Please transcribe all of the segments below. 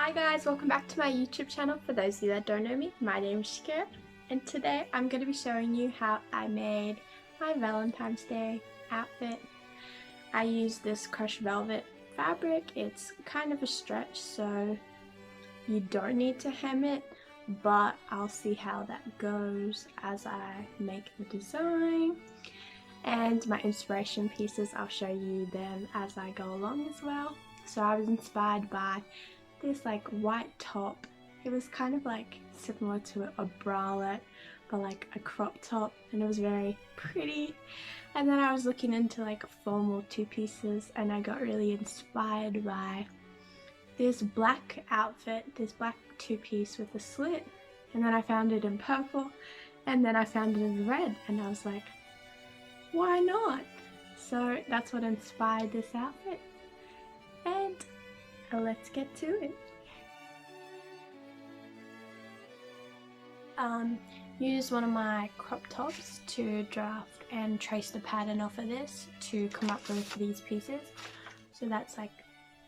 Hi guys, welcome back to my YouTube channel. For those of you that don't know me, my name is Shakira, and today I'm going to be showing you how I made my Valentine's Day outfit. I used this crushed velvet fabric. It's kind of a stretch, so you don't need to hem it, but I'll see how that goes as I make the design. And my inspiration pieces, I'll show you them as I go along as well. So I was inspired by this like white top. It was kind of like similar to a bralette, but like a crop top, and it was very pretty. And then I was looking into like formal two pieces, and I got really inspired by this black outfit, this black two-piece with a slit, and then I found it in purple, and then I found it in red, and I was like, why not? So that's what inspired this outfit, and let's get to it. Use one of my crop tops to draft and trace the pattern off of this to come up with these pieces. So that's like,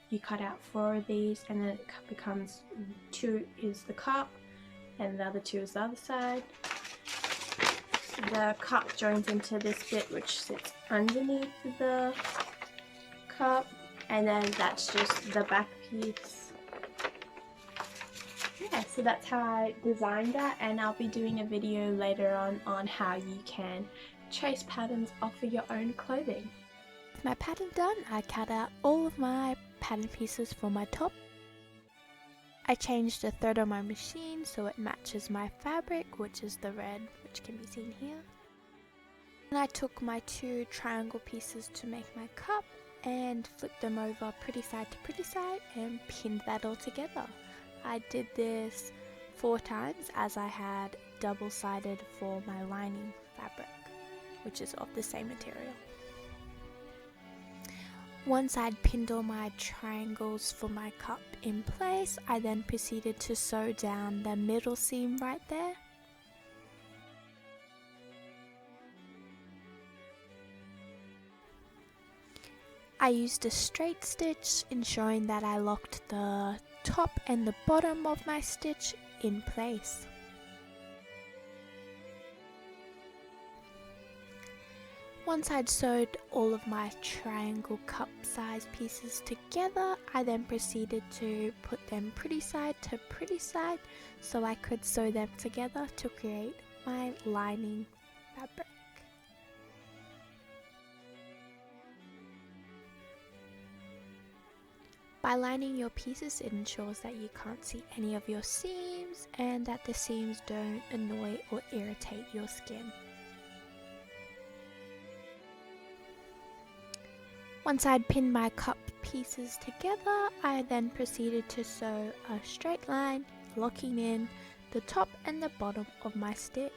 you cut out 4 of these, and then it becomes 2 is the cup and the other 2 is the other side. The cup joins into this bit which sits underneath the cup, and then that's just the back piece. Yeah, so that's how I designed that, and I'll be doing a video later on how you can trace patterns off of your own clothing. With my pattern done, I cut out all of my pattern pieces for my top. I changed the thread on my machine so it matches my fabric, which is the red, which can be seen here. And I took my 2 triangle pieces to make my cup and flipped them over pretty side to pretty side and pinned that all together. I did this 4 times as I had double-sided for my lining fabric, which is of the same material. Once I'd pinned all my triangles for my cup in place, I then proceeded to sew down the middle seam right there. I used a straight stitch, ensuring that I locked the top and the bottom of my stitch in place. Once I'd sewed all of my triangle cup size pieces together, I then proceeded to put them pretty side to pretty side so I could sew them together to create my lining fabric. By lining your pieces, it ensures that you can't see any of your seams and that the seams don't annoy or irritate your skin. Once I'd pinned my cup pieces together, I then proceeded to sew a straight line, locking in the top and the bottom of my stitch.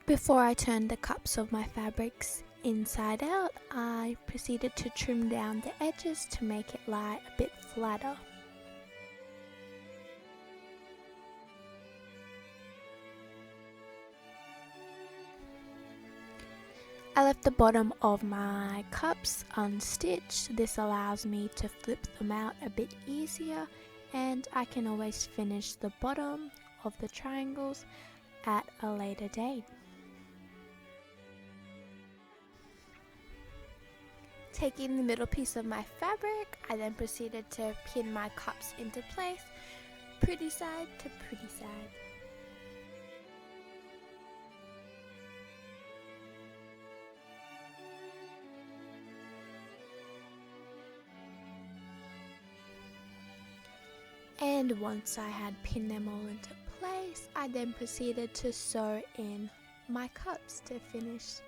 Before I turned the cups of my fabrics inside out, I proceeded to trim down the edges to make it lie a bit flatter. I left the bottom of my cups unstitched. This allows me to flip them out a bit easier, and I can always finish the bottom of the triangles at a later date. Taking the middle piece of my fabric, I then proceeded to pin my cups into place, pretty side to pretty side. And once I had pinned them all into place, I then proceeded to sew in my cups to finish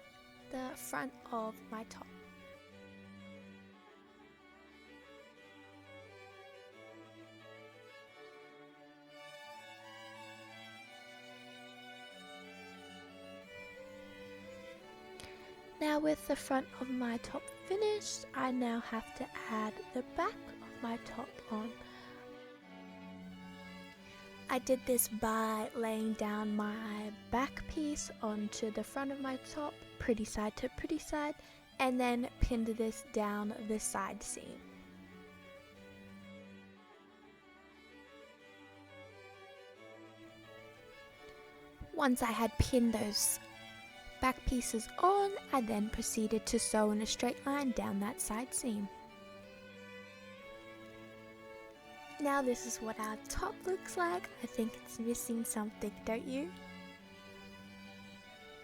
the front of my top. Now with the front of my top finished, I now have to add the back of my top on. I did this by laying down my back piece onto the front of my top, pretty side to pretty side, and then pinned this down the side seam. Once I had pinned those back pieces on, I then proceeded to sew in a straight line down that side seam. Now this is what our top looks like. I think it's missing something, don't you?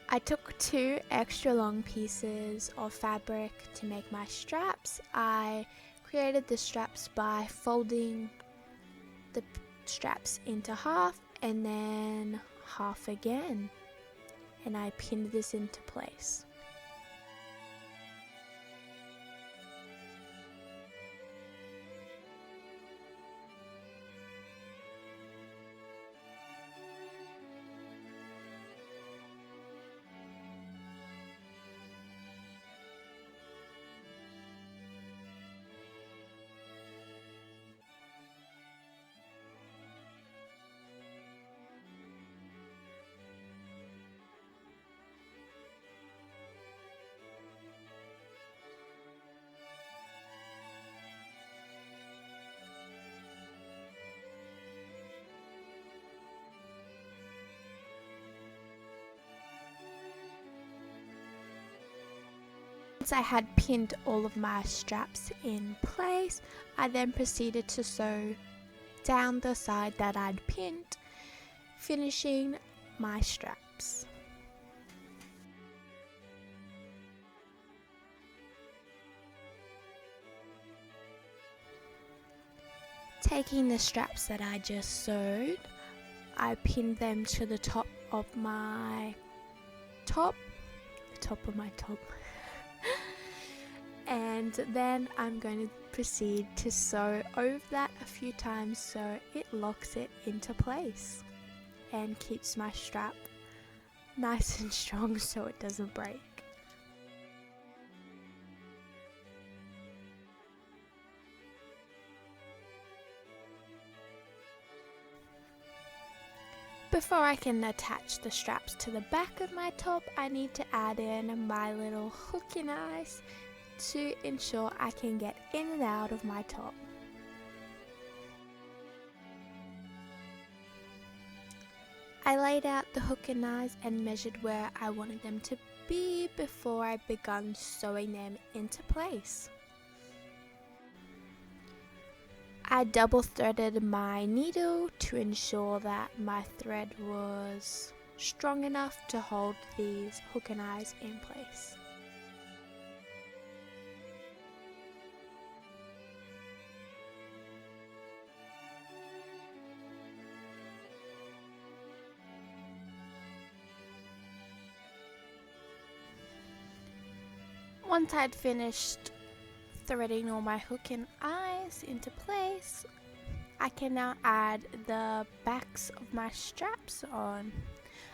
I took 2 extra long pieces of fabric to make my straps. I created the straps by folding the straps into half and then half again, and I pinned this into place. Once I had pinned all of my straps in place, I then proceeded to sew down the side that I'd pinned, finishing my straps. Taking the straps that I just sewed, I pinned them to the top of my top, and then I'm going to proceed to sew over that a few times so it locks it into place and keeps my strap nice and strong so it doesn't break. Before I can attach the straps to the back of my top, I need to add in my little hook and eyes to ensure I can get in and out of my top. I laid out the hook and eyes and measured where I wanted them to be before I began sewing them into place. I double threaded my needle to ensure that my thread was strong enough to hold these hook and eyes in place. Once I'd finished threading all my hook and eyes into place, I can now add the backs of my straps on.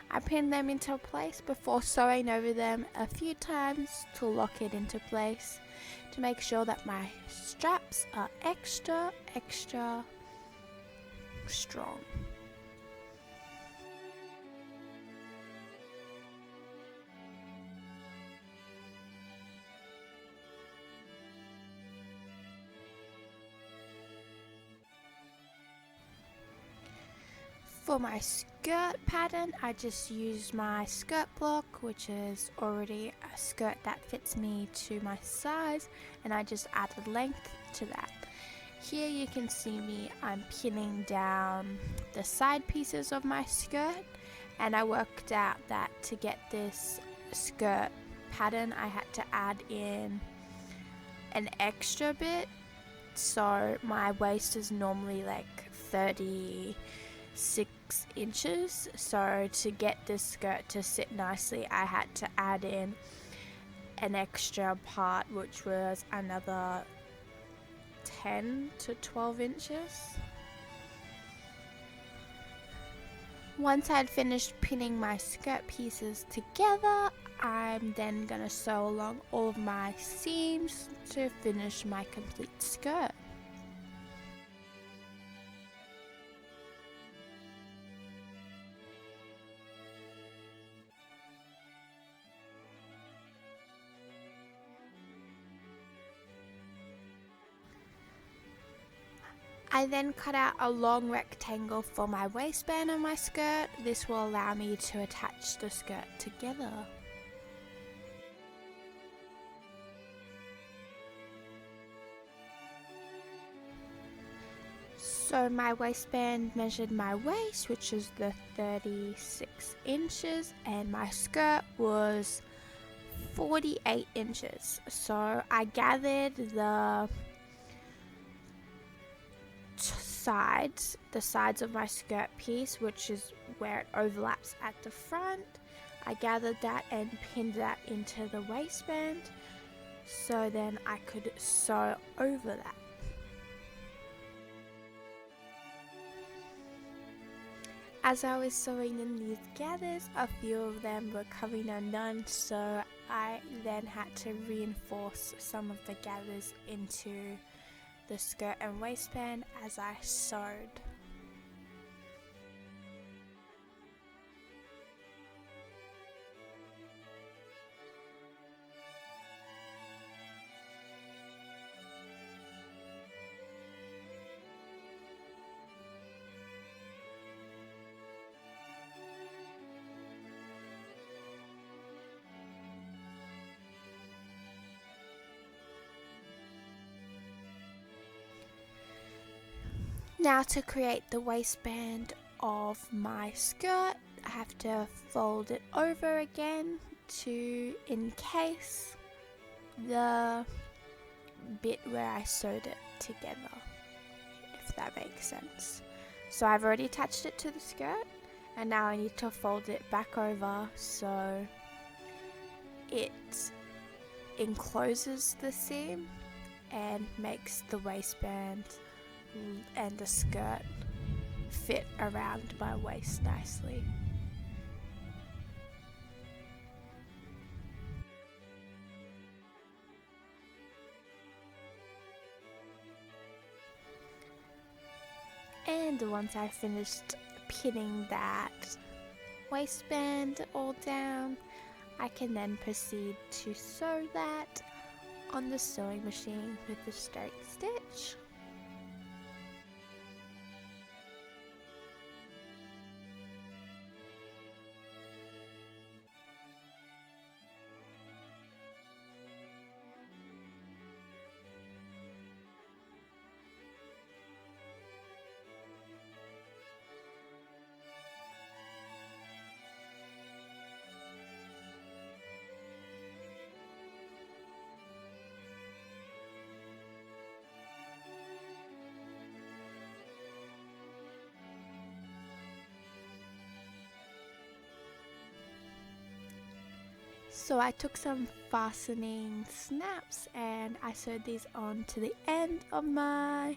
I pinned them into place before sewing over them a few times to lock it into place to make sure that my straps are extra strong. For my skirt pattern, I just used my skirt block, which is already a skirt that fits me to my size, and I just added length to that. Here you can see me, I'm pinning down the side pieces of my skirt, and I worked out that to get this skirt pattern I had to add in an extra bit. So my waist is normally like 36 inches, so to get this skirt to sit nicely I had to add in an extra part, which was another 10 to 12 inches. Once I'd finished pinning my skirt pieces together, I'm then gonna sew along all of my seams to finish my complete skirt. I then cut out a long rectangle for my waistband on my skirt. This will allow me to attach the skirt together. So my waistband measured my waist, which is the 36 inches, and my skirt was 48 inches. So I gathered the sides of my skirt piece, which is where it overlaps at the front. I gathered that and pinned that into the waistband, so then I could sew over that. As I was sewing in these gathers, a few of them were coming undone, so I then had to reinforce some of the gathers into the skirt and waistband as I sewed. Now to create the waistband of my skirt, I have to fold it over again to encase the bit where I sewed it together, if that makes sense. So I've already attached it to the skirt, and now I need to fold it back over so it encloses the seam and makes the waistband and the skirt fit around my waist nicely. And once I finished pinning that waistband all down, I can then proceed to sew that on the sewing machine with the straight stitch. So I took some fastening snaps and I sewed these on to the end of my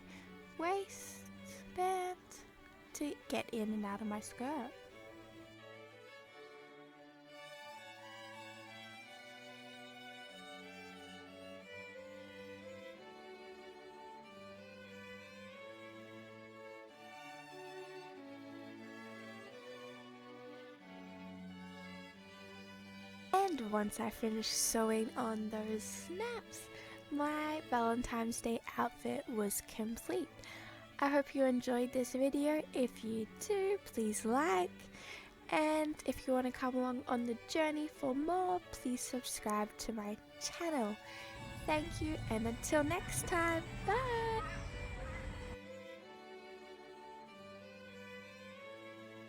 waistband to get in and out of my skirt. And once I finished sewing on those snaps, my Valentine's Day outfit was complete. I hope you enjoyed this video. If you do, please like. And if you want to come along on the journey for more, please subscribe to my channel. Thank you, and until next time, bye!